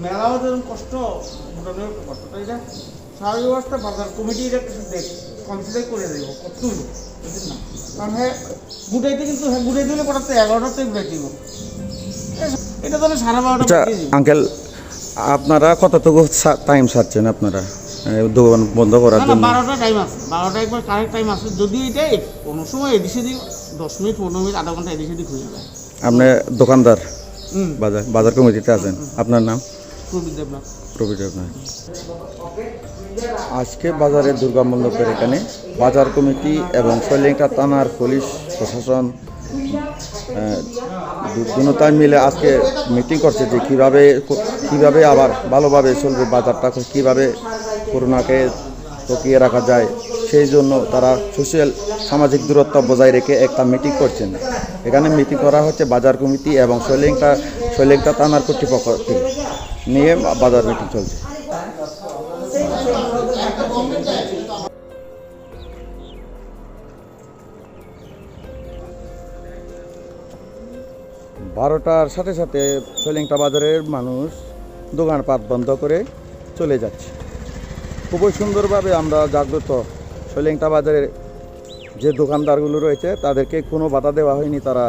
মেলাও যেরকম কষ্ট মোটামুটি কষ্ট, তাই না? স্বাভাবিক অবস্থা বাজার কমিটি এটা কনসিডার করে দেবো কত বুঝলেন না, কারণ হ্যাঁ গুটাইতে কিন্তু হ্যাঁ গুটাই দিলে পড়াতে 11টাতে গুটাই দিব, এটা তাহলে 12:30 আঙ্কেল আপনারা কতটুকু টাইম ছাড়ছেন আপনারা দোকান বন্ধ করার জন্য? 12টা টাইম আছে, 12টা একবার কারেক্ট টাইম আছে। যদি এটাই কোনো সময় এদিকে দিক 10 মিনিট 15 মিনিট আধা ঘন্টা এদিকে দিক হয়ে যাবে। আপনি দোকানদার বাজার কমিটিতে আছেন, আপনার নাম? প্রবীর দেবনাথ। আজকে বাজারে দুর্গা মণ্ডপের এখানে বাজার কমিটি এবং শৈলেঙ্কা থানার পুলিশ প্রশাসন দুটাই মিলে আজকে মিটিং করছে যে কীভাবে আবার ভালোভাবে চলবে বাজারটা, কীভাবে করোনাকে ঠকিয়ে রাখা যায়। সেই জন্য তারা সামাজিক দূরত্ব বজায় রেখে একটা মিটিং করছেন। এখানে মিটিং করা হচ্ছে বাজার কমিটি এবং শৈলেঙ্কা থানার কর্তৃপক্ষ নিয়ে বাজার মিটিং চলছে। বারোটার সাথে সাথে শৈলেঙ্কা বাজারের মানুষ দোকানপাট বন্ধ করে চলে যাচ্ছে। খুবই সুন্দরভাবে আমরা জাগ্রত। শৈলেঙ্কা বাজারের যে দোকানদারগুলো রয়েছে তাদেরকে কোনো বাধা দেওয়া হয়নি, তারা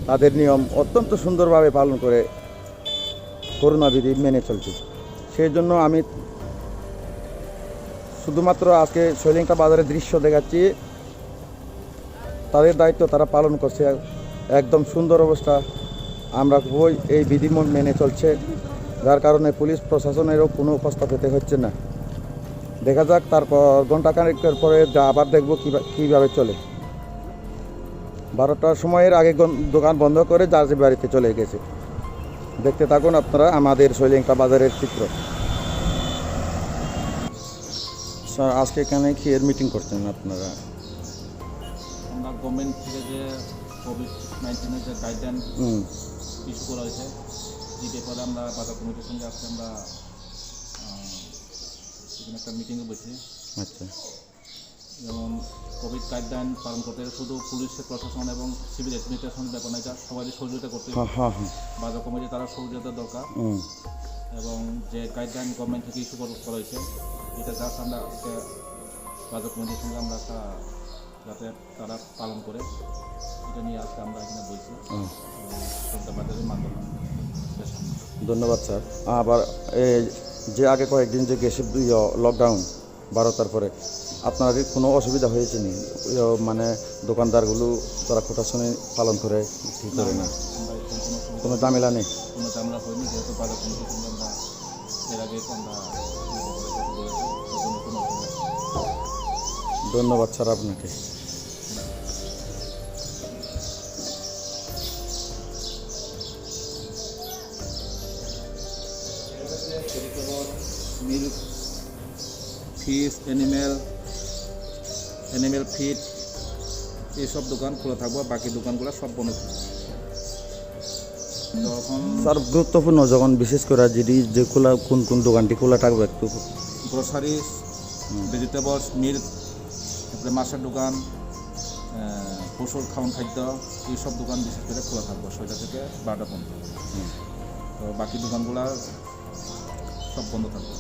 তাদের নিয়ম অত্যন্ত সুন্দরভাবে পালন করে করোনা বিধি মেনে চলছে। সেই জন্য আমি শুধুমাত্র আজকে শৈলেঙ্কা বাজারের দৃশ্য দেখাচ্ছি, তাদের দায়িত্ব তারা পালন করছে একদম সুন্দর অবস্থা। আমরা খুবই এই বিধি মেনে চলছে, যার কারণে পুলিশ প্রশাসনেরও কোনো কষ্ট পেতে হচ্ছে না। দেখা যাক তারপর ঘণ্টাখানেকের পরে আবার দেখব কীভাবে চলে। 12টার সময়ের আগে দোকান বন্ধ করে যার বাড়িতে চলে গেছে। দেখতে থাকুন আপনারা আমাদের শৈলেঙ্কা বাজারের চিত্র। স্যার আজকে এখানে কি এর মিটিং করছেন আপনারা? আমরা গভর্নমেন্ট থেকে যে কোভিড-19 যে গাইডলাইন ইস্যু করা হয়েছে, এই ব্যাপারে আমরা বাজার কমিটির সঙ্গে আজকে আমরা এখানে একটা মিটিংয়ে বসি। আচ্ছা, যেমন কোভিড গাইডলাইন পালন করতে শুধু পুলিশের প্রশাসন এবং সিভিল অ্যাডমিনিস্ট্রেশনের ব্যাপার না, এটা সবারই সহযোগিতা করতে হবে। বাজার কমিটি তারা সহযোগিতা দরকার এবং যে গাইডলাইন গভর্নমেন্ট থেকে ইস্যু করা হয়েছে এটা জাস্ট আমরা আজকে বাজার কমিটির সঙ্গে আমরা একটা যাতে তারা পালন করে এটা নিয়ে আজকে আমরা এখানে বলছি বাজারের মাধ্যমে। ধন্যবাদ স্যার। আবার যে আগে কয়েকদিন যে গেছে লকডাউন 12টার পরে আপনার কোনো অসুবিধা হয়েছে নি? মানে দোকানদারগুলো তারা কোটাশনে পালন করে ঠিক করে না, কোনো ঝামেলা নেই? কোনো ঝামেলা হয়নি, যেহেতু বাজার কমিটির সঙ্গে আমরা এর আগে আমরা ধন্যবাদ স্যার আপনাকে। মিল্ক, ফিশ, অ্যানিমেল ফিড এইসব দোকান খোলা থাকবো, বাকি দোকানগুলো সব বন্ধ থাকবে। তখন স্যার গুরুত্বপূর্ণ যখন বিশেষ করে যে খোলা কোন দোকানটি খোলা থাকবে একটু? গ্রোসারি, ভেজিটেবলস, মিল্ক, তারপরে মাছের দোকান, পশুর খাওয়ান খাদ্য এইসব দোকান বিশেষ করে খোলা থাকবো 6টা থেকে 12টা পর্যন্ত। তো বাকি দোকানগুলো সব বন্ধ থাকবে।